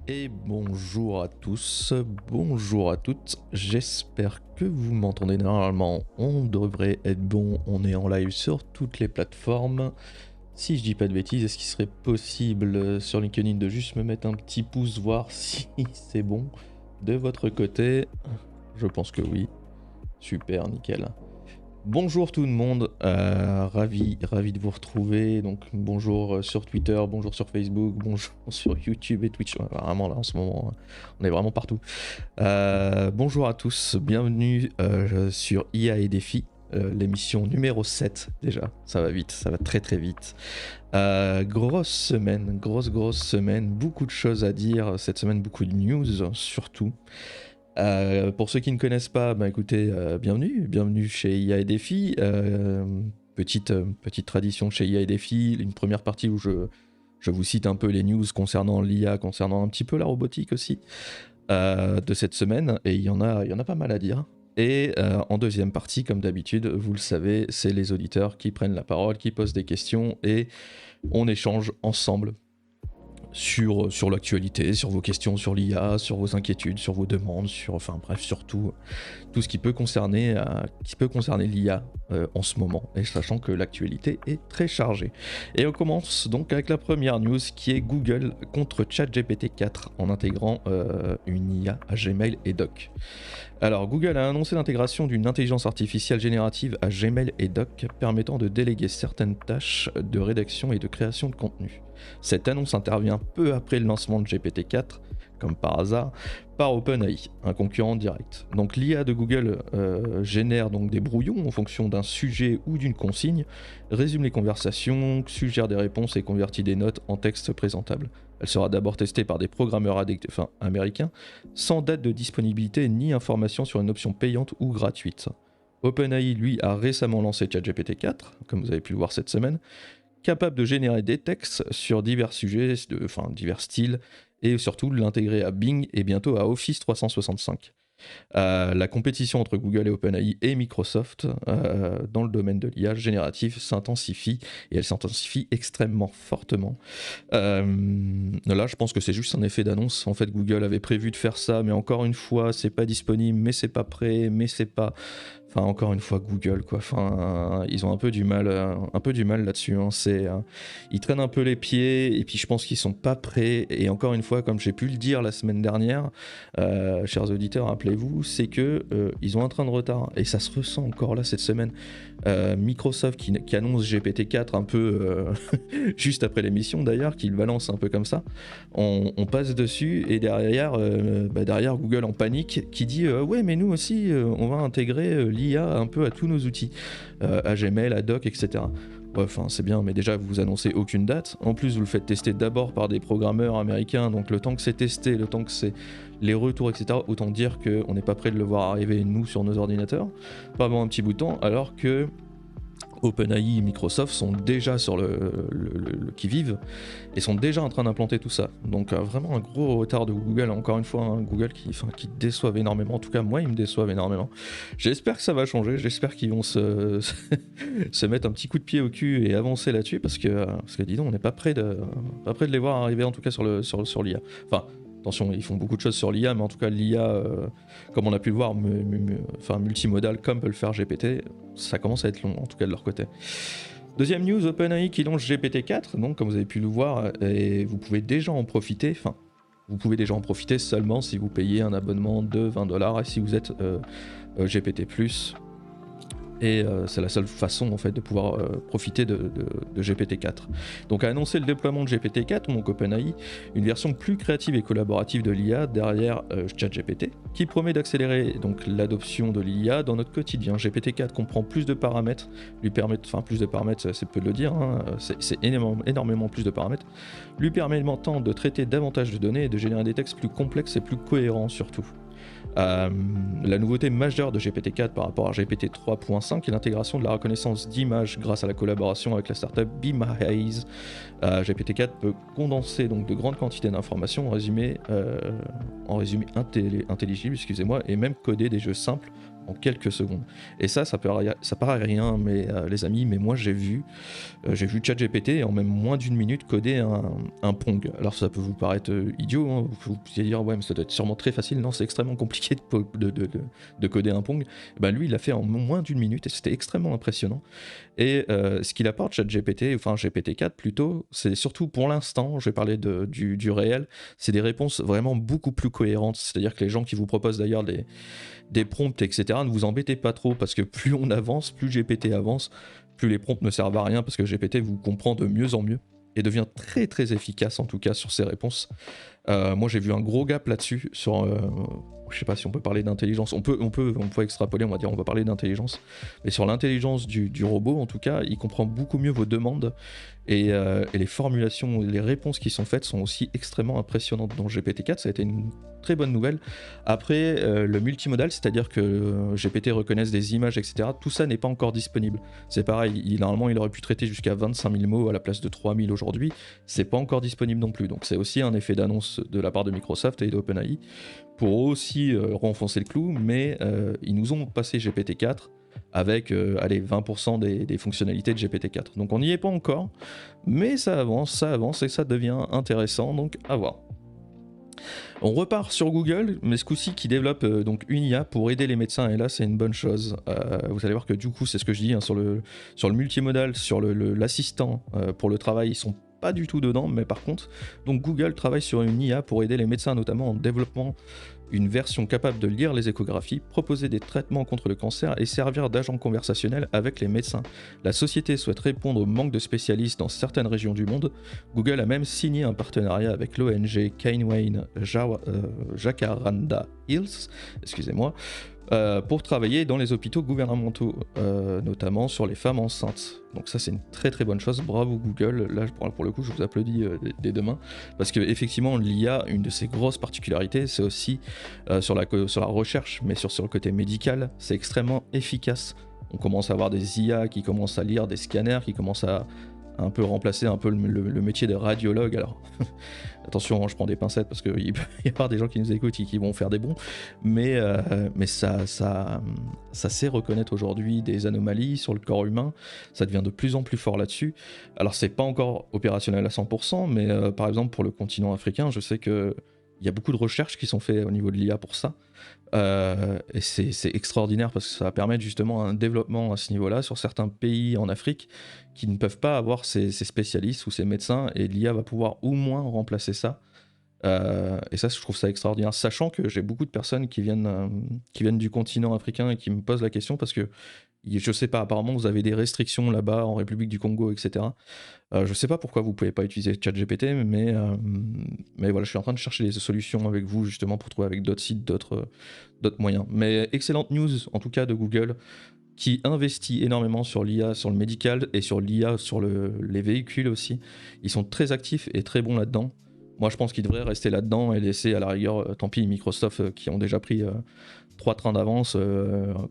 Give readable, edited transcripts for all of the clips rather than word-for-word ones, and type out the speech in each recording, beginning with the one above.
Et bonjour à tous, bonjour à toutes, j'espère que vous m'entendez normalement, on devrait être bon, on est en live sur toutes les plateformes. Si je dis pas de bêtises, est-ce qu'il serait possible sur LinkedIn de juste me mettre un petit pouce, voir si c'est bon de votre côté? Je pense que oui, super, nickel. Bonjour tout le monde, ravi de vous retrouver. Donc bonjour sur Twitter, bonjour sur Facebook, bonjour sur YouTube et Twitch. Ouais, vraiment là en ce moment, on est vraiment partout. Bonjour à tous, bienvenue sur IA et Défis, l'émission numéro 7 déjà. Ça va vite, ça va très très vite. Grosse semaine, grosse semaine, beaucoup de choses à dire cette semaine, beaucoup de news surtout. Pour ceux qui ne connaissent pas, bah écoutez, bienvenue chez IA et Défis. Petite tradition chez IA et Défis, une première partie où je vous cite un peu les news concernant l'IA, concernant un petit peu la robotique aussi, de cette semaine, et il y en a pas mal à dire. Et en deuxième partie, comme d'habitude, vous le savez, c'est les auditeurs qui prennent la parole, qui posent des questions, et on échange ensemble sur l'actualité, sur vos questions sur l'IA, sur vos inquiétudes, sur vos demandes, enfin bref, sur tout ce qui peut concerner l'IA en ce moment, et sachant que l'actualité est très chargée. Et on commence donc avec la première news qui est Google contre ChatGPT 4 en intégrant une IA à Gmail et Doc. Alors, Google a annoncé l'intégration d'une intelligence artificielle générative à Gmail et Doc, permettant de déléguer certaines tâches de rédaction et de création de contenu. Cette annonce intervient peu après le lancement de GPT-4, comme par hasard, par OpenAI, un concurrent direct. Donc l'IA de Google génère donc des brouillons en fonction d'un sujet ou d'une consigne, résume les conversations, suggère des réponses et convertit des notes en texte présentable. Elle sera d'abord testée par des programmeurs américains, sans date de disponibilité ni information sur une option payante ou gratuite. OpenAI, lui, a récemment lancé ChatGPT 4, comme vous avez pu le voir cette semaine, capable de générer des textes sur divers sujets, divers styles, et surtout de l'intégrer à Bing et bientôt à Office 365. La compétition entre Google et OpenAI et Microsoft dans le domaine de l'IA générative s'intensifie, et elle s'intensifie extrêmement fortement. Là, je pense que c'est juste un effet d'annonce. En fait, Google avait prévu de faire ça, mais encore une fois, c'est pas disponible, mais c'est pas prêt, mais c'est pas... Enfin, encore une fois, Google, quoi. Enfin, ils ont un peu du mal là-dessus. Hein. Ils traînent un peu les pieds, et puis je pense qu'ils sont pas prêts. Et encore une fois, comme j'ai pu le dire la semaine dernière, chers auditeurs, rappelez-vous, c'est que ils ont un train de retard, et ça se ressent encore là cette semaine. Microsoft qui annonce GPT-4 un peu juste après l'émission d'ailleurs, qui le balance un peu comme ça. On passe dessus, et derrière Google en panique qui dit ouais, mais nous aussi on va intégrer l'IA un peu à tous nos outils, à Gmail, à Doc, etc. Ouais, enfin c'est bien, mais déjà vous annoncez aucune date. En plus vous le faites tester d'abord par des programmeurs américains, donc le temps que c'est testé, le temps que c'est les retours, etc. Autant dire qu'on n'est pas prêt de le voir arriver nous sur nos ordinateurs, pas avant un petit bout de temps, alors que OpenAI et Microsoft sont déjà sur le qui-vive et sont déjà en train d'implanter tout ça. Donc vraiment un gros retard de Google, encore une fois, hein, Google qui déçoivent énormément, en tout cas moi ils me déçoivent énormément. J'espère que ça va changer, j'espère qu'ils vont se mettre un petit coup de pied au cul et avancer là-dessus, parce que dis donc, on n'est pas prêt de les voir arriver, en tout cas sur l'IA. Enfin, attention, ils font beaucoup de choses sur l'IA, mais en tout cas l'IA, comme on a pu le voir, multimodal, comme peut le faire GPT, ça commence à être long, en tout cas de leur côté. Deuxième news, OpenAI qui lance GPT-4, donc comme vous avez pu le voir, et vous pouvez déjà en profiter, seulement si vous payez un abonnement de $20, et si vous êtes GPT+, et c'est la seule façon en fait de pouvoir profiter de GPT-4. Donc a annoncé le déploiement de GPT-4, donc OpenAI, une version plus créative et collaborative de l'IA derrière ChatGPT, qui promet d'accélérer donc l'adoption de l'IA dans notre quotidien. GPT-4 comprend plus de paramètres, c'est peu de le dire, hein, c'est énormément plus de paramètres, lui permettant de traiter davantage de données et de générer des textes plus complexes et plus cohérents surtout. La nouveauté majeure de GPT-4 par rapport à GPT 3.5 est l'intégration de la reconnaissance d'images grâce à la collaboration avec la startup BeamHaze. GPT-4 peut condenser donc de grandes quantités d'informations en résumé intelligible, et même coder des jeux simples en quelques secondes. Et ça paraît rien, mais les amis, mais moi j'ai vu ChatGPT en même moins d'une minute coder un Pong. Alors ça peut vous paraître idiot, hein, vous pouvez dire ouais mais ça doit être sûrement très facile, non c'est extrêmement compliqué de coder un Pong. Ben, lui il l'a fait en moins d'une minute et c'était extrêmement impressionnant. Et ce qu'il apporte ChatGPT, enfin GPT-4 plutôt, c'est surtout pour l'instant, je vais parler du réel, c'est des réponses vraiment beaucoup plus cohérentes, c'est-à-dire que les gens qui vous proposent d'ailleurs des prompts, etc., ne vous embêtez pas trop, parce que plus on avance, plus GPT avance, plus les prompts ne servent à rien, parce que GPT vous comprend de mieux en mieux, et devient très très efficace en tout cas sur ses réponses. Moi j'ai vu un gros gap là-dessus, sur... je sais pas si on peut parler d'intelligence, on peut extrapoler, on va dire, on va parler d'intelligence, mais sur l'intelligence du robot en tout cas, il comprend beaucoup mieux vos demandes, et les formulations, les réponses qui sont faites sont aussi extrêmement impressionnantes. Donc GPT-4 ça a été une très bonne nouvelle. Après le multimodal, c'est-à-dire que GPT reconnaisse des images, etc., tout ça n'est pas encore disponible. C'est pareil, normalement il aurait pu traiter jusqu'à 25 000 mots à la place de 3 000 aujourd'hui, c'est pas encore disponible non plus, donc c'est aussi un effet d'annonce de la part de Microsoft et d'OpenAI pour aussi renfoncer le clou, mais ils nous ont passé GPT-4 avec 20% des fonctionnalités de GPT-4. Donc on n'y est pas encore, mais ça avance et ça devient intéressant, donc à voir. On repart sur Google, mais ce coup-ci qui développe donc une IA pour aider les médecins, et là c'est une bonne chose. Vous allez voir que du coup c'est ce que je dis, hein, sur le multimodal, sur l'assistant pour le travail, ils sont pas du tout dedans, mais par contre, donc Google travaille sur une IA pour aider les médecins, notamment en développement une version capable de lire les échographies, proposer des traitements contre le cancer et servir d'agent conversationnel avec les médecins. La société souhaite répondre au manque de spécialistes dans certaines régions du monde. Google a même signé un partenariat avec l'ONG Kane Jacaranda Hills, excusez-moi, pour travailler dans les hôpitaux gouvernementaux, notamment sur les femmes enceintes. Donc ça c'est une très très bonne chose, bravo Google, là pour le coup je vous applaudis dès demain, parce que effectivement l'IA, une de ses grosses particularités, c'est aussi sur la recherche, mais sur le côté médical, c'est extrêmement efficace. On commence à avoir des IA qui commencent à lire des scanners, qui commencent à un peu remplacer un peu le métier de radiologue. Alors attention, je prends des pincettes parce qu'il peut y avoir des gens qui nous écoutent et qui vont faire des bons, mais ça sait reconnaître aujourd'hui des anomalies sur le corps humain, ça devient de plus en plus fort là-dessus. Alors c'est pas encore opérationnel à 100%, mais par exemple pour le continent africain, je sais que il y a beaucoup de recherches qui sont faites au niveau de l'IA pour ça. Et c'est extraordinaire parce que ça va permettre justement un développement à ce niveau-là sur certains pays en Afrique qui ne peuvent pas avoir ces spécialistes ou ces médecins, et l'IA va pouvoir au moins remplacer ça. Et ça, je trouve ça extraordinaire, sachant que j'ai beaucoup de personnes qui viennent du continent africain et qui me posent la question parce que je sais pas, apparemment vous avez des restrictions là-bas en République du Congo, etc. Je sais pas pourquoi vous pouvez pas utiliser ChatGPT, mais voilà, je suis en train de chercher des solutions avec vous justement pour trouver avec d'autres sites, d'autres moyens. Mais excellente news en tout cas de Google, qui investit énormément sur l'IA, sur le médical et sur l'IA, sur les véhicules aussi. Ils sont très actifs et très bons là-dedans. Moi je pense qu'ils devraient rester là-dedans et laisser à la rigueur, tant pis Microsoft qui ont déjà pris 3 trains d'avance,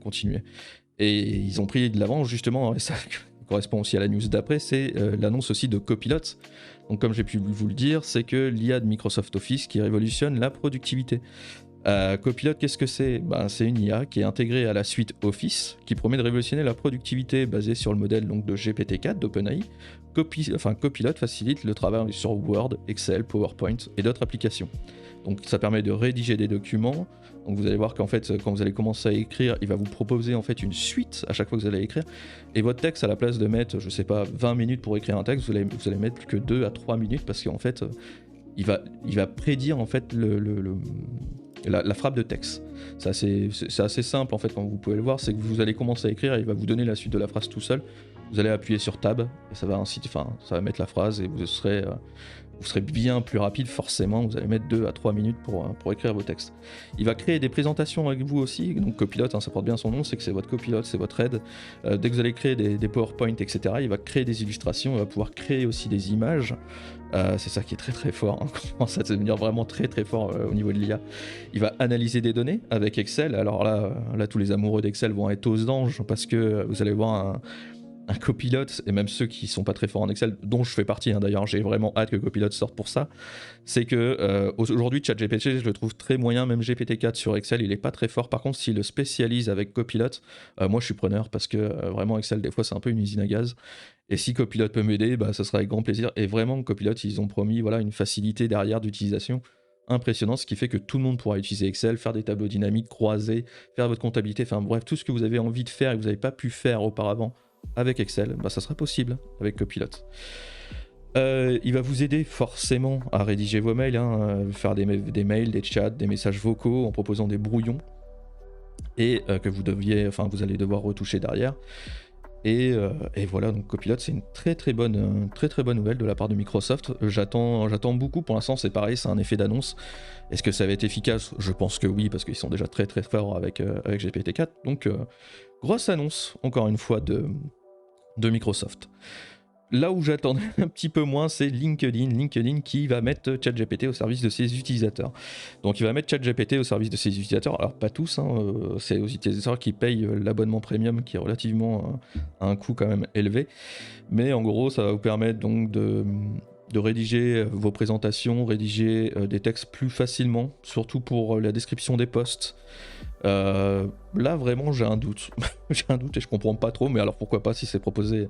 continuer. Et ils ont pris de l'avance justement, et ça correspond aussi à la news d'après, c'est l'annonce aussi de Copilot. Donc comme j'ai pu vous le dire, c'est que l'IA de Microsoft Office qui révolutionne la productivité. Copilot, qu'est-ce que c'est ? C'est une IA qui est intégrée à la suite Office, qui promet de révolutionner la productivité basée sur le modèle donc, de GPT-4 d'OpenAI. Copilot facilite le travail sur Word, Excel, PowerPoint et d'autres applications. Donc ça permet de rédiger des documents. Donc vous allez voir qu'en fait, quand vous allez commencer à écrire, il va vous proposer en fait une suite à chaque fois que vous allez écrire. Et votre texte, à la place de mettre, je sais pas, 20 minutes pour écrire un texte, vous allez mettre plus que 2 à 3 minutes parce qu'en fait, il va prédire en fait la frappe de texte. C'est assez simple en fait quand vous pouvez le voir, c'est que vous allez commencer à écrire et il va vous donner la suite de la phrase tout seul. Vous allez appuyer sur Tab et ça va mettre la phrase et vous serez bien plus rapide forcément, vous allez mettre 2 à 3 minutes pour écrire vos textes. Il va créer des présentations avec vous aussi, donc Copilot, ça porte bien son nom, c'est que c'est votre copilote, c'est votre aide. Dès que vous allez créer des PowerPoint, etc., il va créer des illustrations, il va pouvoir créer aussi des images. C'est ça qui est très très fort, hein. On commence à devenir vraiment très très fort au niveau de l'IA. Il va analyser des données avec Excel. Alors là tous les amoureux d'Excel vont être aux anges parce que vous allez voir un copilote, et même ceux qui sont pas très forts en Excel, dont je fais partie, hein, d'ailleurs, j'ai vraiment hâte que Copilot sorte pour ça, c'est que aujourd'hui, ChatGPT, je le trouve très moyen, même GPT-4 sur Excel, il est pas très fort. Par contre, s'il le spécialise avec Copilot, moi je suis preneur, parce que vraiment Excel, des fois, c'est un peu une usine à gaz. Et si Copilot peut m'aider, bah, ça sera avec grand plaisir. Et vraiment, Copilot, ils ont promis voilà, une facilité derrière d'utilisation impressionnante, ce qui fait que tout le monde pourra utiliser Excel, faire des tableaux dynamiques, croiser, faire votre comptabilité, enfin bref, tout ce que vous avez envie de faire et que vous n'avez pas pu faire auparavant avec Excel, bah, ça sera possible avec Copilot. Il va vous aider forcément à rédiger vos mails, hein, faire des mails, des chats, des messages vocaux en proposant des brouillons et que vous allez devoir retoucher derrière. Et voilà, donc Copilot, c'est une très bonne nouvelle de la part de Microsoft. J'attends beaucoup. Pour l'instant, c'est pareil, c'est un effet d'annonce. Est-ce que ça va être efficace? Je pense que oui, parce qu'ils sont déjà très forts avec GPT-4. Donc, grosse annonce, encore une fois, de Microsoft. Là où j'attendais un petit peu moins, c'est LinkedIn qui va mettre ChatGPT au service de ses utilisateurs. Donc il va mettre ChatGPT au service de ses utilisateurs, alors pas tous, hein, c'est aux utilisateurs qui payent l'abonnement premium qui est relativement à un coût quand même élevé. Mais en gros, ça va vous permettre donc de rédiger vos présentations, rédiger des textes plus facilement, surtout pour la description des posts. Là vraiment j'ai un doute, j'ai un doute et je comprends pas trop, mais alors pourquoi pas si c'est proposé.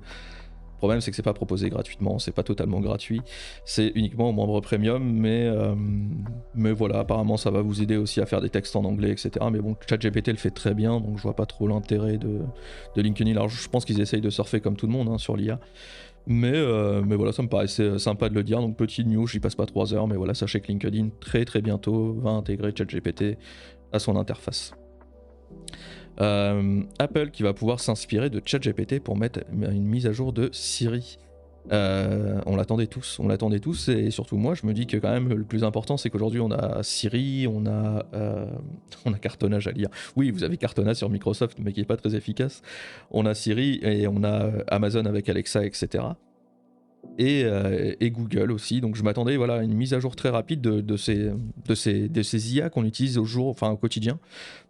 Le problème, c'est que c'est pas proposé gratuitement, c'est pas totalement gratuit, c'est uniquement aux membres premium, mais voilà, apparemment ça va vous aider aussi à faire des textes en anglais, etc. Mais bon, ChatGPT le fait très bien, donc je vois pas trop l'intérêt de LinkedIn. Alors je pense qu'ils essayent de surfer comme tout le monde, hein, sur l'IA, mais voilà, ça me paraissait sympa de le dire, donc petite news, j'y passe pas 3 heures, mais voilà, sachez que LinkedIn très bientôt va intégrer ChatGPT à son interface. Apple qui va pouvoir s'inspirer de ChatGPT pour mettre une mise à jour de Siri. On l'attendait tous, et surtout moi, je me dis que quand même le plus important, c'est qu'aujourd'hui on a Siri, on a cartonnage à lire. Oui, vous avez cartonnage sur Microsoft, mais qui est pas très efficace. On a Siri et on a Amazon avec Alexa, etc. Et Google aussi, donc je m'attendais voilà, à une mise à jour très rapide de ces IA qu'on utilise au quotidien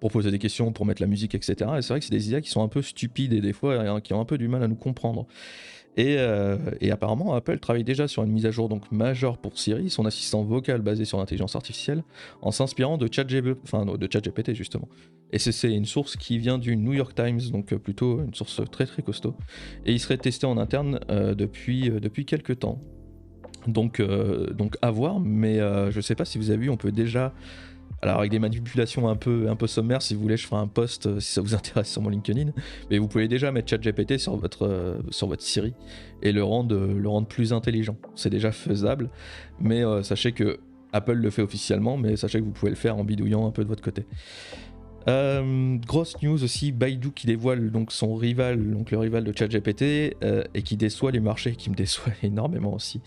pour poser des questions, pour mettre la musique, etc. Et c'est vrai que c'est des IA qui sont un peu stupides et des fois hein, qui ont un peu du mal à nous comprendre. Et apparemment, Apple travaille déjà sur une mise à jour donc majeure pour Siri, son assistant vocal basé sur l'intelligence artificielle, en s'inspirant de ChatGPT justement. Et c'est une source qui vient du New York Times, donc plutôt une source très costaud. Et il serait testé en interne depuis quelques temps. Donc à voir, mais je sais pas si vous avez vu, on peut déjà... Alors avec des manipulations un peu sommaires, si vous voulez, je ferai un post si ça vous intéresse sur mon LinkedIn. Mais vous pouvez déjà mettre ChatGPT sur votre Siri et le rendre plus intelligent. C'est déjà faisable, mais sachez que Apple le fait officiellement, mais sachez que vous pouvez le faire en bidouillant un peu de votre côté. Grosse news aussi, Baidu qui dévoile donc son rival, donc le rival de ChatGPT, et qui déçoit les marchés, qui me déçoit énormément aussi.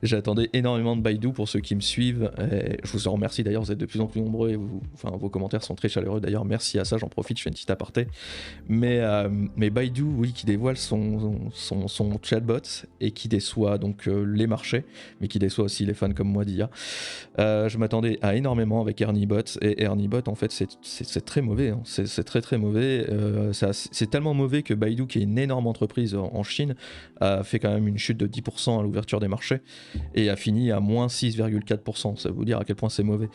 J'attendais énormément de Baidu pour ceux qui me suivent, et je vous en remercie d'ailleurs, vous êtes de plus en plus nombreux et vos commentaires sont très chaleureux d'ailleurs, merci à ça, j'en profite, je fais une petite aparté. Mais Baidu, oui, qui dévoile son chatbot et qui déçoit donc les marchés, mais qui déçoit aussi les fans comme moi d'IA. Je m'attendais à énormément avec ErnieBot, et ErnieBot en fait c'est très mauvais, hein. C'est très mauvais, c'est tellement mauvais que Baidu, qui est une énorme entreprise en Chine, a fait quand même une chute de 10% à l'ouverture des marchés et a fini à moins 6,4%, ça veut vous dire à quel point c'est mauvais.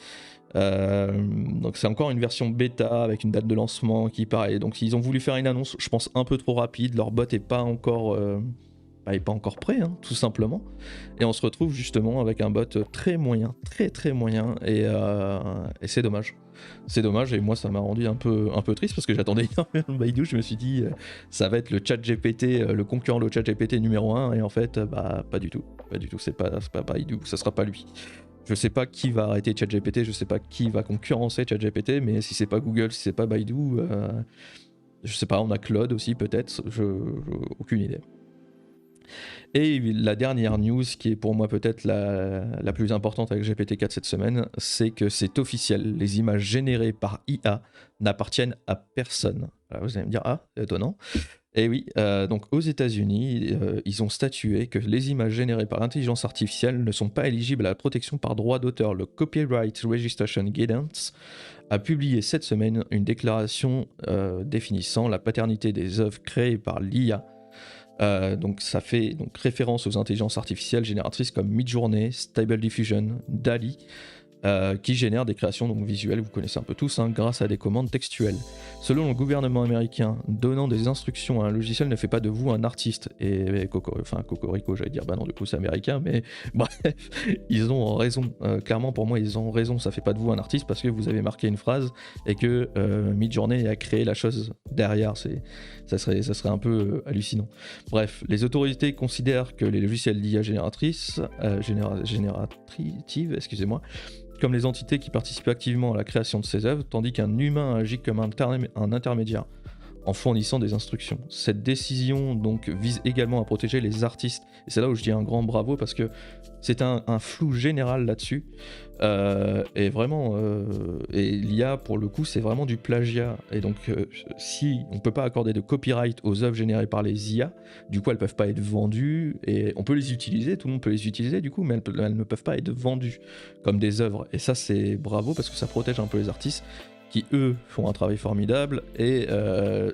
Donc c'est encore une version bêta avec une date de lancement qui paraît, donc ils ont voulu faire une annonce, je pense un peu trop rapide, leur bot est pas encore prêt, hein, tout simplement. Et on se retrouve justement avec un bot très moyen, très moyen, et c'est dommage. C'est dommage, et moi ça m'a rendu un peu triste parce que j'attendais énormément Baidu. Je me suis dit ça va être le ChatGPT, le concurrent le ChatGPT numéro 1, et en fait pas du tout, c'est pas Baidu, ça sera pas lui. Je sais pas qui va arrêter ChatGPT, je sais pas qui va concurrencer ChatGPT, mais si c'est pas Google, si c'est pas Baidu, je sais pas, on a Claude aussi peut-être, aucune idée. Et la dernière news, qui est pour moi peut-être la plus importante avec GPT-4 cette semaine, c'est que c'est officiel, les images générées par IA n'appartiennent à personne. Alors vous allez me dire, ah, étonnant. Et oui, donc aux États-Unis, ils ont statué que les images générées par l'intelligence artificielle ne sont pas éligibles à la protection par droit d'auteur. Le Copyright Registration Guidance a publié cette semaine une déclaration définissant la paternité des œuvres créées par l'IA. Donc ça fait donc référence aux intelligences artificielles génératrices comme Midjourney, Stable Diffusion, DALL-E, qui génèrent des créations donc visuelles, vous connaissez un peu tous, grâce à des commandes textuelles. Selon le gouvernement américain, donnant des instructions à un logiciel ne fait pas de vous un artiste. Et Cocorico, j'allais dire, bah non, du coup c'est américain, mais bref, ils ont raison. Clairement, pour moi, ils ont raison, ça fait pas de vous un artiste parce que vous avez marqué une phrase et que Midjourney a créé la chose derrière. Ça serait un peu hallucinant. Bref, les autorités considèrent que les logiciels d'IA génératrices, génératives, excusez-moi, comme les entités qui participent activement à la création de ces œuvres, tandis qu'un humain agit comme un intermédiaire en fournissant des instructions. Cette décision donc vise également à protéger les artistes. Et c'est là où je dis un grand bravo parce que c'est un flou général là-dessus. Et vraiment, et l'IA pour le coup, c'est vraiment du plagiat. Et donc, si on ne peut pas accorder de copyright aux œuvres générées par les IA, du coup, elles ne peuvent pas être vendues. Et on peut les utiliser, tout le monde peut les utiliser du coup, mais elles ne peuvent pas être vendues comme des œuvres. Et ça, c'est bravo parce que ça protège un peu les artistes qui eux font un travail formidable et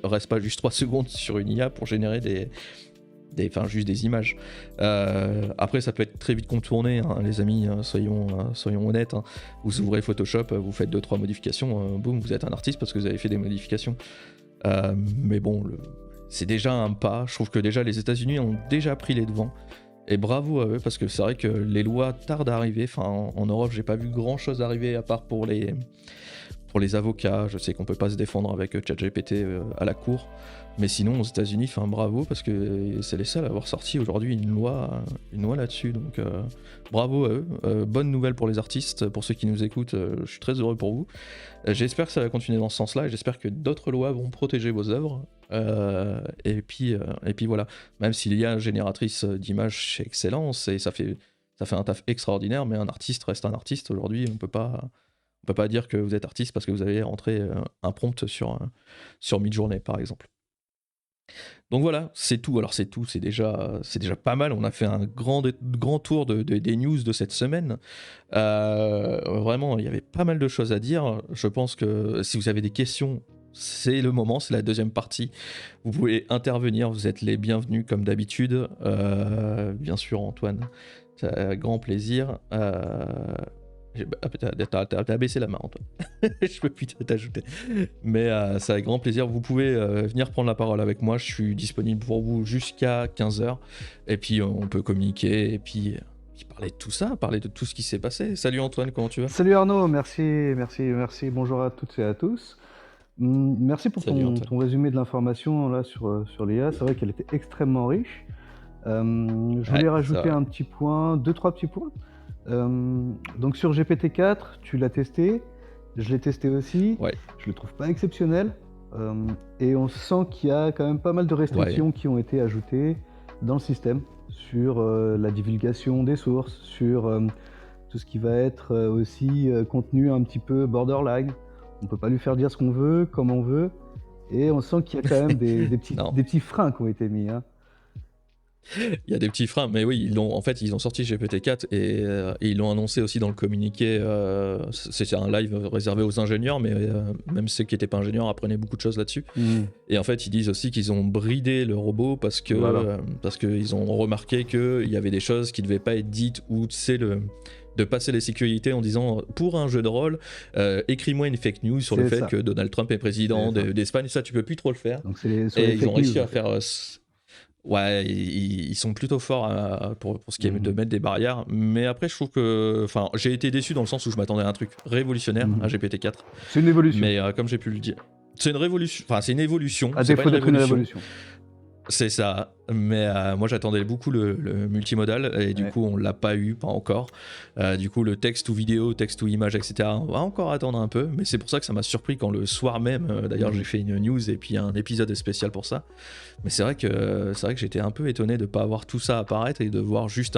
restent pas juste 3 secondes sur une IA pour générer juste des images. Après ça peut être très vite contourné, les amis, soyons honnêtes, vous ouvrez Photoshop, vous faites 2-3 modifications, boum, vous êtes un artiste parce que vous avez fait des modifications. Mais bon, c'est déjà un pas. Je trouve que déjà les États-Unis ont déjà pris les devants. Et bravo à eux parce que c'est vrai que les lois tardent à arriver. Enfin, en Europe, j'ai pas vu grand chose arriver à part pour les avocats. Je sais qu'on peut pas se défendre avec ChatGPT à la cour, mais sinon aux États-Unis, bravo parce que c'est les seuls à avoir sorti aujourd'hui une loi là-dessus. Donc bravo à eux. Bonne nouvelle pour les artistes, pour ceux qui nous écoutent. Je suis très heureux pour vous. J'espère que ça va continuer dans ce sens-là et j'espère que d'autres lois vont protéger vos œuvres. Et puis voilà. Même s'il y a génératrice d'images, c'est excellent. Ça fait un taf extraordinaire, mais un artiste reste un artiste. Aujourd'hui, on peut pas dire que vous êtes artiste parce que vous avez rentré un prompt sur Midjourney, par exemple. Donc voilà, c'est tout. Alors c'est déjà pas mal. On a fait un grand tour des news de cette semaine. Vraiment, il y avait pas mal de choses à dire. Je pense que si vous avez des questions, c'est le moment, c'est la deuxième partie. Vous pouvez intervenir, vous êtes les bienvenus comme d'habitude. Bien sûr, Antoine, c'est un grand plaisir. T'as baissé la main, Antoine. Je peux plus t'ajouter. Mais c'est avec grand plaisir. Vous pouvez venir prendre la parole avec moi. Je suis disponible pour vous jusqu'à 15h. Et puis on peut communiquer et puis parler de tout ça, parler de tout ce qui s'est passé. Salut Antoine, comment tu vas? Salut Arnaud, merci. Bonjour à toutes et à tous. Merci pour ton résumé de l'information là sur l'IA. C'est vrai qu'elle était extrêmement riche. Je voulais rajouter un petit point, 2-3 petits points. Donc sur GPT-4, tu l'as testé, je l'ai testé aussi. Ouais. Je le trouve pas exceptionnel. Et on sent qu'il y a quand même pas mal de restrictions qui ont été ajoutées dans le système sur la divulgation des sources, sur tout ce qui va être aussi contenu un petit peu borderline. On peut pas lui faire dire ce qu'on veut, comme on veut. Et on sent qu'il y a quand même des petits freins qui ont été mis. Il y a des petits freins, mais oui, ils ont sorti GPT-4 et ils l'ont annoncé aussi dans le communiqué. C'est un live réservé aux ingénieurs, mais même ceux qui n'étaient pas ingénieurs apprenaient beaucoup de choses là-dessus. Et en fait, ils disent aussi qu'ils ont bridé le robot parce qu'ils ont remarqué qu'il y avait des choses qui ne devaient pas être dites ou de passer les sécurités en disant pour un jeu de rôle, écris-moi une fake news sur le fait que Donald Trump est président d'Espagne. Ça, tu peux plus trop le faire. Donc et ils ont réussi à faire. Ouais, ils sont plutôt forts pour ce qui est de mettre des barrières, mais après je trouve que, j'ai été déçu dans le sens où je m'attendais à un truc révolutionnaire, à GPT-4. C'est une évolution. Mais comme j'ai pu le dire, c'est une révolution. C'est une évolution. À défaut d'être une révolution. C'est ça, mais moi j'attendais beaucoup le multimodal et du coup on l'a pas eu, pas encore. Du coup le texte ou vidéo, texte ou image, etc. On va encore attendre un peu, mais c'est pour ça que ça m'a surpris quand le soir même, d'ailleurs j'ai fait une news et puis un épisode spécial pour ça. Mais c'est vrai que j'étais un peu étonné de pas avoir tout ça apparaître et de voir juste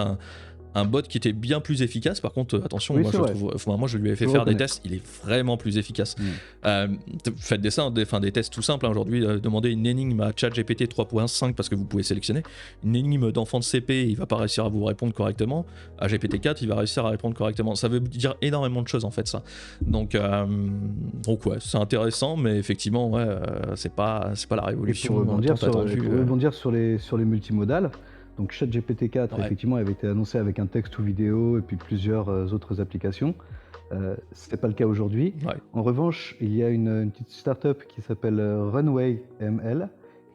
un bot qui était bien plus efficace. Par contre, attention, Oui, moi c'est je vrai. trouve, enfin, moi je lui ai fait Je faire des reconnais. tests, il est vraiment plus efficace. Mm. Faites des tests tout simples. Hein, aujourd'hui, demandez une énigme à ChatGPT 3.5 parce que vous pouvez sélectionner une énigme d'enfant de CP, il va pas réussir à vous répondre correctement. À GPT-4, il va réussir à répondre correctement. Ça veut dire énormément de choses en fait, ça. Donc ouais, c'est intéressant, mais effectivement, ouais, c'est pas la Et pour révolution tant rebondir sur, attendue. sur les multimodales, donc ChatGPT-4 Ouais, effectivement avait été annoncé avec un texte ou vidéo et puis plusieurs autres applications. Ce n'est pas le cas aujourd'hui. ouais, En revanche, il y a une petite startup qui s'appelle Runway ML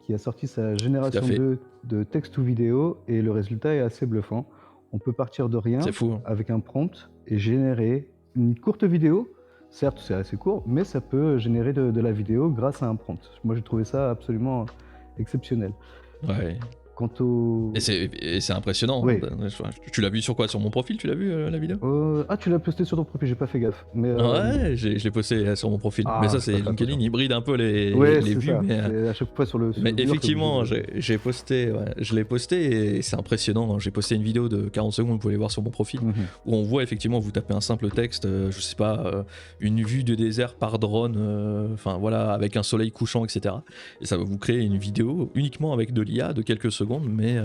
qui a sorti sa tout à génération fait. 2 de texte ou vidéo et le résultat est assez bluffant. On peut partir de C'est rien fou. Hein. avec un prompt et générer une courte vidéo. Certes, c'est assez court, mais ça peut générer de la vidéo grâce à un prompt. Moi, j'ai trouvé ça absolument exceptionnel. Ouais. Quant au... Et c'est impressionnant. Oui. Tu l'as vu sur quoi? Sur mon profil, tu l'as vu la vidéo? Ah, tu l'as posté sur ton profil, j'ai pas fait gaffe. Mais Ouais, je l'ai posté sur mon profil. Mais ah, ça, j'ai pas c'est fait LinkedIn, attention. il bride un peu Ouais, les c'est vues, ça. mais C'est à chaque fois sur le mais mur, t'es obligé effectivement, de... j'ai posté, ouais, je l'ai posté et c'est impressionnant. J'ai posté une vidéo de 40 secondes, vous pouvez aller voir sur mon profil, Mhm. où on voit effectivement, vous tapez un simple texte, je sais pas, une vue de désert par drone, enfin voilà, avec un soleil couchant, etc. Et ça va vous créer une vidéo uniquement avec de l'IA de quelques secondes, mais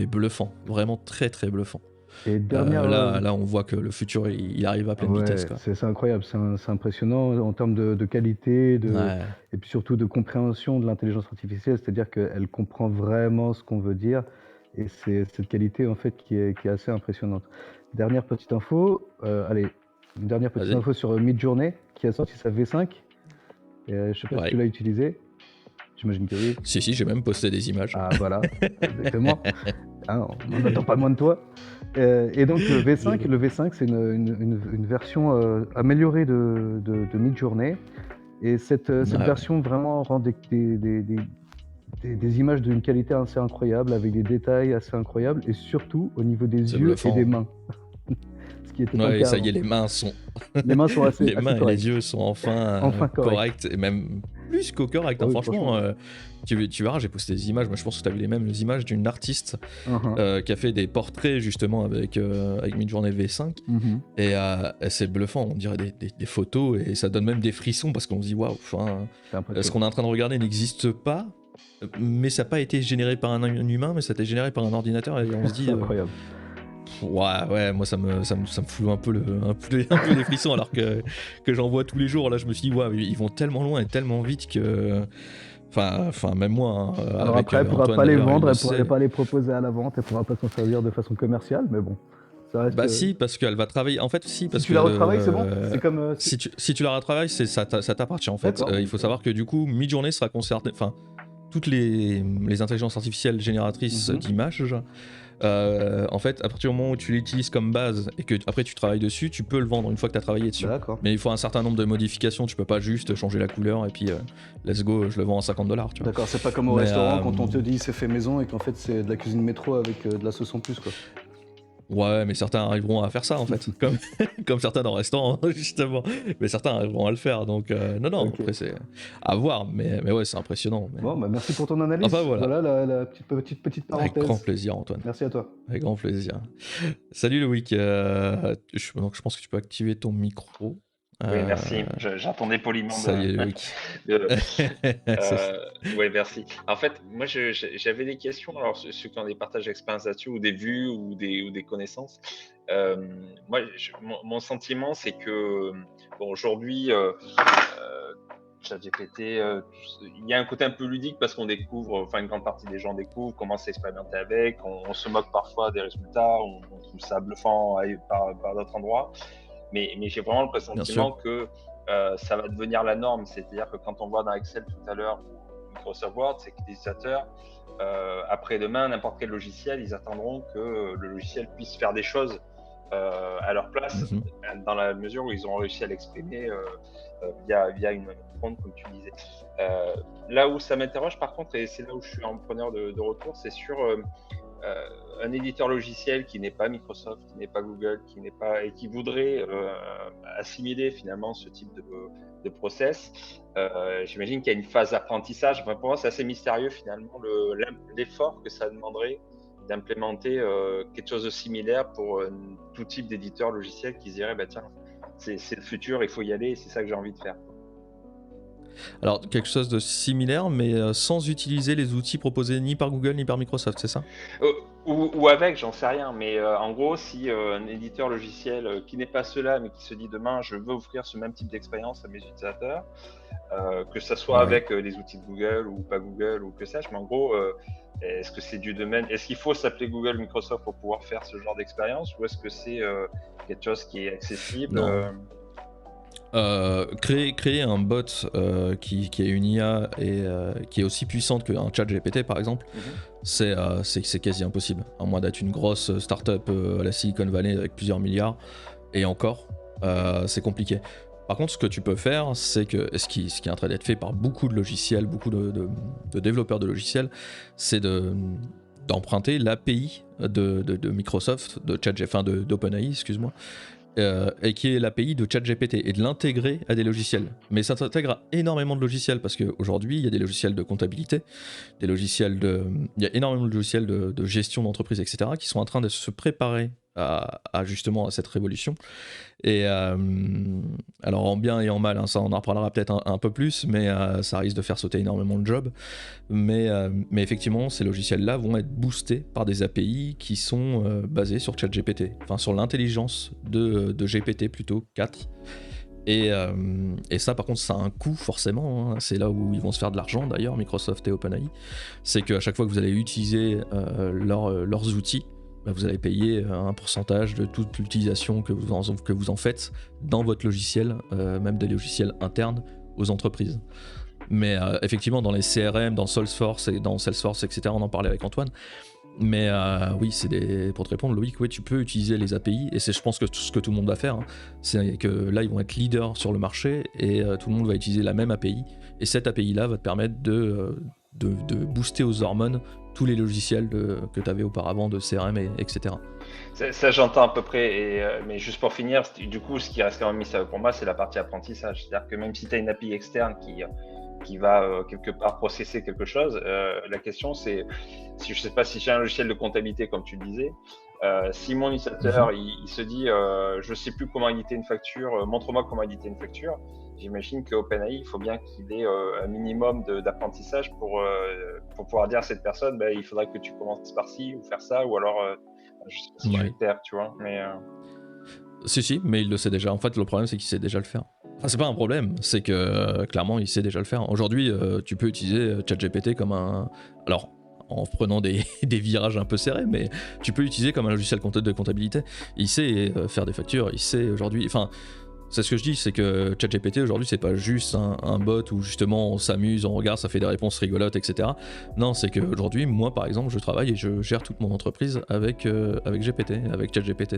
bluffant, vraiment très très bluffant. Et dernière... Là, on voit que le futur, il arrive à ah pleine vitesse, ouais, quoi. c'est incroyable, c'est impressionnant en termes de qualité Ouais, et puis surtout de compréhension de l'intelligence artificielle, c'est-à-dire qu'elle comprend vraiment ce qu'on veut dire et c'est cette qualité en fait qui est assez impressionnante. Dernière petite info, allez, une dernière petite vas-y. info sur Midjourney qui a sorti sa V5. Je sais pas si tu Ouais. l'as utilisé, j'imagine que oui. Si, j'ai même posté des images. Ah voilà, exactement. Hein, on n'attend pas moins de toi. Et donc le V5 c'est une version améliorée de Midjourney. Et cette Ouais, ouais. version vraiment rend des images d'une qualité assez incroyable, avec des détails assez incroyables, et surtout au niveau des C'est yeux et des bluffant. mains, ce qui n'était pas le Ouais, cas ça y avant. est, les mains sont. Les mains sont assez, Les assez mains et les correctes. yeux sont enfin Enfin correctes. corrects, et même plus qu'au correct. Ah Hein. oui, Franchement, franchement. tu verras, j'ai posté des images, mais je pense que tu as vu les mêmes images d'une artiste Uhum. qui a fait des portraits justement avec Midjourney V5. Mhm. Et c'est bluffant, on dirait des photos, et ça donne même des frissons parce qu'on se dit waouh, enfin, C'est ce impressionnant. qu'on est en train de regarder n'existe pas, mais ça n'a pas été généré par un humain, mais ça a été généré par un ordinateur, et on se C'est dit. incroyable. Ouais, moi ça me fout un peu des frissons alors que j'en vois tous les jours. Là, je me suis dit, ouais, ils vont tellement loin et tellement vite que. Enfin même moi, hein, Alors avec après, elle pourra Antoine pas les d'ailleurs, il vendre, le elle pourra sait. pas les proposer à la vente, elle pourra pas s'en servir de façon commerciale, mais bon, ça reste. Bah si, parce qu'elle va travailler. En fait, si, Si parce tu que la retravailles, c'est bon? C'est comme. si tu la retravailles, ça t'appartient en fait. D'accord, Il bon, faut ça va. savoir que du coup, Midjourney sera concerné. Enfin, toutes les intelligences artificielles génératrices Mhm. d'images. En fait, à partir du moment où tu l'utilises comme base et que après tu travailles dessus, tu peux le vendre une fois que tu as travaillé dessus. D'accord. Mais il faut un certain nombre de modifications, tu peux pas juste changer la couleur et puis let's go, je le vends à $50, tu vois. D'accord, c'est pas comme au Mais restaurant quand on te dit c'est fait maison et qu'en fait c'est de la cuisine métro avec de la sauce en plus quoi. ouais, mais certains arriveront à faire ça en fait, comme certains dans le restaurant justement. Mais certains arriveront à le faire, donc non, Ok. après c'est à voir, mais ouais, c'est impressionnant. Mais... Bon, bah merci pour ton Enfin analyse. voilà, Voilà la petite avec grand parenthèse. plaisir Antoine, Merci à toi. avec grand plaisir. Salut Loïc, donc je pense que tu peux activer ton micro. Oui, Euh, merci. J'attendais poliment Ça y est, Loïc. de- C'est- ouais, merci. En fait, moi, j'avais des questions. Alors, ceux qui ont des partages d'expérience là-dessus, ou des vues, ou des connaissances. Euh, Moi, mon sentiment, c'est que bon, aujourd'hui, ChatGPT, il y a un côté un peu ludique parce qu'on découvre, enfin, une grande partie des gens découvrent, commencent à expérimenter avec. On se moque parfois des résultats, on trouve ça bluffant par d'autres endroits. Mais j'ai vraiment le Bien sûr. pressentiment que ça va devenir la norme. C'est-à-dire que quand on voit dans Excel tout à l'heure ou Microsoft Word, c'est que les utilisateurs, après-demain, n'importe quel logiciel, ils attendront que le logiciel puisse faire des choses à leur place, Mhm. dans la mesure où ils ont réussi à l'exprimer via une prompt, comme tu disais. Là où ça m'interroge, par contre, et c'est là où je suis un preneur de retour, c'est sur un éditeur logiciel qui n'est pas Microsoft, qui n'est pas Google, qui n'est pas et qui voudrait assimiler finalement ce type de process. J'imagine qu'il y a une phase d'apprentissage. Enfin, pour moi, c'est assez mystérieux finalement l'effort que ça demanderait d'implémenter quelque chose de similaire pour tout type d'éditeur logiciel qui se dirait bah tiens, c'est le futur, il faut y aller, c'est ça que j'ai envie de faire. Alors, quelque chose de similaire, mais sans utiliser les outils proposés ni par Google ni par Microsoft, c'est ça? Ou avec, j'en sais rien, mais en gros, si un éditeur logiciel qui n'est pas cela, mais qui se dit demain, je veux offrir ce même type d'expérience à mes utilisateurs, que ça soit avec les outils de Google ou pas Google ou que sais-je, mais en gros, est-ce que c'est du domaine, est-ce qu'il faut s'appeler Google, Microsoft pour pouvoir faire ce genre d'expérience, ou est-ce que c'est quelque chose qui est accessible? Créer un bot qui est une IA et qui est aussi puissante qu'un chat GPT par exemple, c'est quasi impossible, à moins d'être une grosse startup à la Silicon Valley avec plusieurs milliards, et encore, c'est compliqué. Par contre, ce que tu peux faire, c'est que ce qui est en train d'être fait par beaucoup de logiciels, beaucoup de développeurs de logiciels, c'est d'emprunter l'API de Microsoft, d'OpenAI, excuse-moi, et qui est l'API de ChatGPT, et de l'intégrer à des logiciels. Mais ça s'intègre à énormément de logiciels, parce qu'aujourd'hui, il y a des logiciels de comptabilité, il y a énormément de logiciels de gestion d'entreprise, etc., qui sont en train de se préparer justement à cette révolution. Et alors en bien et en mal, hein, ça on en reparlera peut-être un peu plus, mais ça risque de faire sauter énormément de jobs. Mais effectivement, ces logiciels-là vont être boostés par des API qui sont basés sur ChatGPT, enfin sur l'intelligence de GPT plutôt, 4. Et ça par contre ça a un coût forcément, hein. C'est là où ils vont se faire de l'argent d'ailleurs, Microsoft et OpenAI. C'est qu'à chaque fois que vous allez utiliser leurs outils, vous allez payer un pourcentage de toute l'utilisation que vous en faites dans votre logiciel, même des logiciels internes aux entreprises. Mais effectivement, dans les CRM, dans Salesforce, etc., on en parlait avec Antoine. Mais oui, pour te répondre, Loïc, oui, tu peux utiliser les API, et c'est, je pense, que ce que tout le monde va faire, hein, c'est que là, ils vont être leaders sur le marché, et tout le monde va utiliser la même API, et cette API-là va te permettre de booster aux hormones tous les logiciels que tu avais auparavant de CRM, etc. Ça j'entends à peu près, mais juste pour finir, du coup, ce qui reste quand même mystérieux pour moi, c'est la partie apprentissage. C'est-à-dire que même si tu as une API externe qui va quelque part processer quelque chose, la question c'est, si je sais pas, si j'ai un logiciel de comptabilité comme tu le disais, si mon utilisateur il se dit je sais plus comment éditer une facture, montre-moi comment éditer une facture, j'imagine que OpenAI, il faut bien qu'il ait un minimum d'apprentissage pour pouvoir dire à cette personne il faudrait que tu commences par ci ou faire ça, ou alors je sais pas si je vais te taire, tu vois, mais Si, mais il le sait déjà. En fait, le problème, c'est qu'il sait déjà le faire. Enfin, c'est pas un problème, c'est que clairement, il sait déjà le faire. Aujourd'hui, tu peux utiliser ChatGPT comme un... Alors, en prenant des virages un peu serrés, mais tu peux l'utiliser comme un logiciel de comptabilité. Il sait faire des factures, il sait aujourd'hui... Enfin, c'est ce que je dis, c'est que ChatGPT aujourd'hui c'est pas juste un bot où justement on s'amuse, on regarde, ça fait des réponses rigolotes, etc. Non, c'est qu'aujourd'hui, moi par exemple, je travaille et je gère toute mon entreprise avec GPT, avec ChatGPT,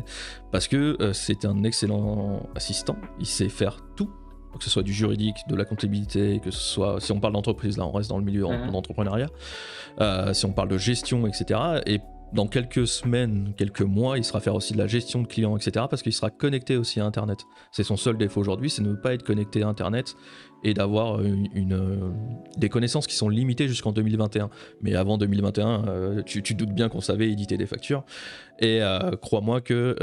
parce que c'est un excellent assistant, il sait faire tout, que ce soit du juridique, de la comptabilité, que ce soit, si on parle d'entreprise, là on reste dans le milieu d'entrepreneuriat, si on parle de gestion, etc. Et dans quelques semaines, quelques mois, il sera faire aussi de la gestion de clients, etc. parce qu'il sera connecté aussi à Internet. C'est son seul défaut aujourd'hui, c'est de ne pas être connecté à Internet et d'avoir des connaissances qui sont limitées jusqu'en 2021. Mais avant 2021, tu doutes bien qu'on savait éditer des factures. Et crois-moi que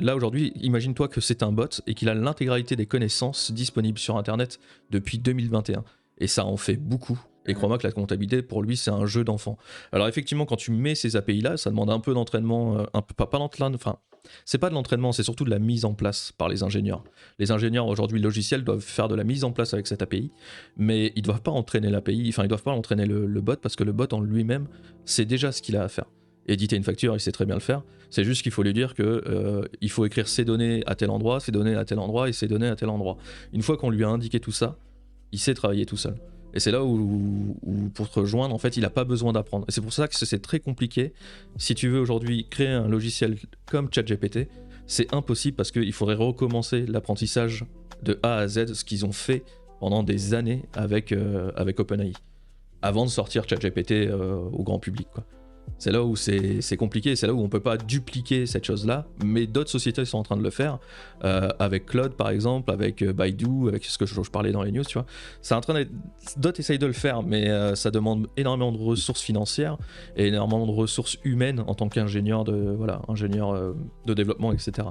là aujourd'hui, imagine-toi que c'est un bot et qu'il a l'intégralité des connaissances disponibles sur Internet depuis 2021. Et ça en fait beaucoup. Et crois-moi que la comptabilité, pour lui, c'est un jeu d'enfant. Alors effectivement, quand tu mets ces API-là, ça demande un peu d'entraînement, pas d'entraînement, enfin, c'est pas de l'entraînement, c'est surtout de la mise en place par les ingénieurs. Les ingénieurs, aujourd'hui, logiciels, doivent faire de la mise en place avec cette API, mais ils doivent pas entraîner l'API, enfin, ils doivent pas entraîner le bot, parce que le bot en lui-même, c'est déjà ce qu'il a à faire. Éditer une facture, il sait très bien le faire, c'est juste qu'il faut lui dire que il faut écrire ces données à tel endroit, ces données à tel endroit, et ces données à tel endroit. Une fois qu'on lui a indiqué tout ça, il sait travailler tout seul. Et c'est là où pour te rejoindre, en fait, il n'a pas besoin d'apprendre. Et c'est pour ça que c'est très compliqué. Si tu veux aujourd'hui créer un logiciel comme ChatGPT, c'est impossible parce qu'il faudrait recommencer l'apprentissage de A à Z, ce qu'ils ont fait pendant des années avec OpenAI, avant de sortir ChatGPT au grand public, quoi. C'est là où c'est compliqué, c'est là où on peut pas dupliquer cette chose-là, mais d'autres sociétés sont en train de le faire, avec Claude par exemple, avec Baidu, avec ce que je parlais dans les news, tu vois. C'est en train d'être... D'autres essayent de le faire, mais ça demande énormément de ressources financières et énormément de ressources humaines en tant qu'ingénieur de développement, etc.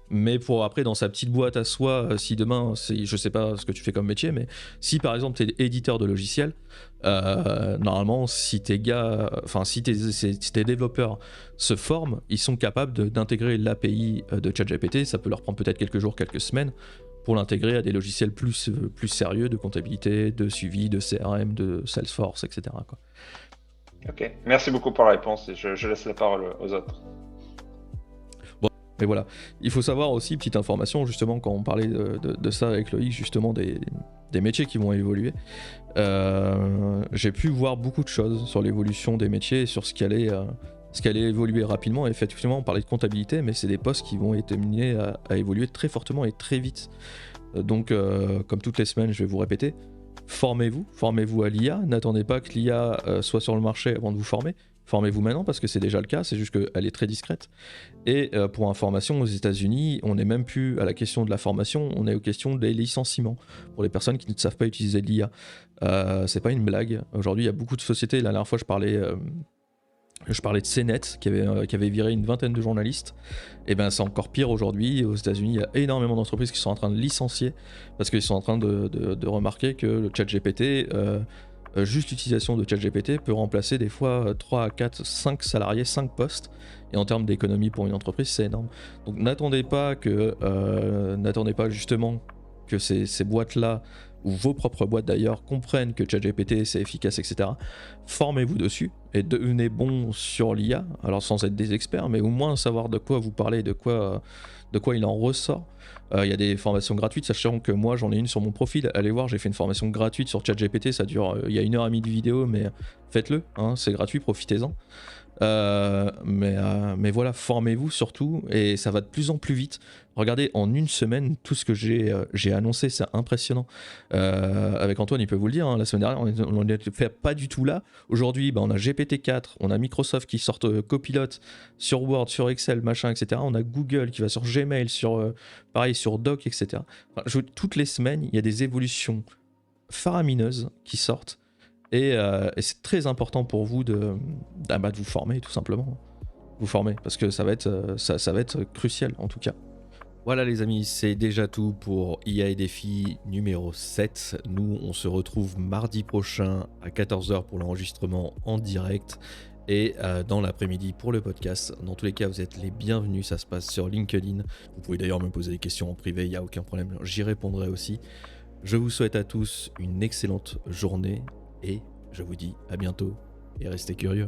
Mais pour après, dans sa petite boîte à soi, si demain, je sais pas ce que tu fais comme métier, mais si par exemple tu es éditeur de logiciels, normalement, si tes développeurs se forment, ils sont capables d'intégrer l'API de ChatGPT. Ça peut leur prendre peut-être quelques jours, quelques semaines, pour l'intégrer à des logiciels plus sérieux de comptabilité, de suivi, de CRM, de Salesforce, etc. quoi. Ok, merci beaucoup pour la réponse et je laisse la parole aux autres. Mais voilà, il faut savoir aussi, petite information, justement, quand on parlait de ça avec Loïc, justement, des métiers qui vont évoluer, j'ai pu voir beaucoup de choses sur l'évolution des métiers et sur ce qui allait évoluer rapidement. Et effectivement, on parlait de comptabilité, mais c'est des postes qui vont être amenés à évoluer très fortement et très vite. Donc, comme toutes les semaines, je vais vous répéter, formez-vous à l'IA, n'attendez pas que l'IA soit sur le marché avant de vous former. Formez-vous maintenant parce que c'est déjà le cas, c'est juste qu'elle est très discrète. Et pour information, aux États-Unis, on n'est même plus à la question de la formation, on est aux questions des licenciements pour les personnes qui ne savent pas utiliser l'IA. C'est pas une blague. Aujourd'hui, il y a beaucoup de sociétés. La dernière fois, je parlais de CNET qui avait viré une vingtaine de journalistes. Et ben c'est encore pire aujourd'hui. Aux États-Unis, il y a énormément d'entreprises qui sont en train de licencier parce qu'ils sont en train de remarquer que le ChatGPT, juste l'utilisation de ChatGPT peut remplacer des fois 3 à 4, 5 salariés, 5 postes. Et en termes d'économie pour une entreprise, c'est énorme. Donc n'attendez pas justement que ces boîtes-là, ou vos propres boîtes d'ailleurs, comprennent que ChatGPT c'est efficace, etc. Formez-vous dessus et devenez bon sur l'IA, alors sans être des experts, mais au moins savoir de quoi vous parlez, de quoi il en ressort. Il y a des formations gratuites, sachant que moi j'en ai une sur mon profil. Allez voir, j'ai fait une formation gratuite sur ChatGPT, ça dure, il y a 1h30 de vidéo, mais faites-le, hein, c'est gratuit, profitez-en. Mais voilà, formez-vous surtout et ça va de plus en plus vite. Regardez, en une semaine, tout ce que j'ai annoncé, c'est impressionnant. Avec Antoine, il peut vous le dire, hein, la semaine dernière, on n'était pas du tout là. Aujourd'hui, on a GPT-4, on a Microsoft qui sort Copilot sur Word, sur Excel, machin, etc. On a Google qui va sur Gmail, pareil, sur Doc, etc. Enfin, toutes les semaines, il y a des évolutions faramineuses qui sortent. Et c'est très important pour vous de vous former, tout simplement. Vous former, parce que ça va être crucial, en tout cas. Voilà les amis, c'est déjà tout pour IA et Défi numéro 7. Nous, on se retrouve mardi prochain à 14h pour l'enregistrement en direct et dans l'après-midi pour le podcast. Dans tous les cas, vous êtes les bienvenus, ça se passe sur LinkedIn. Vous pouvez d'ailleurs me poser des questions en privé, il n'y a aucun problème, j'y répondrai aussi. Je vous souhaite à tous une excellente journée et je vous dis à bientôt et restez curieux.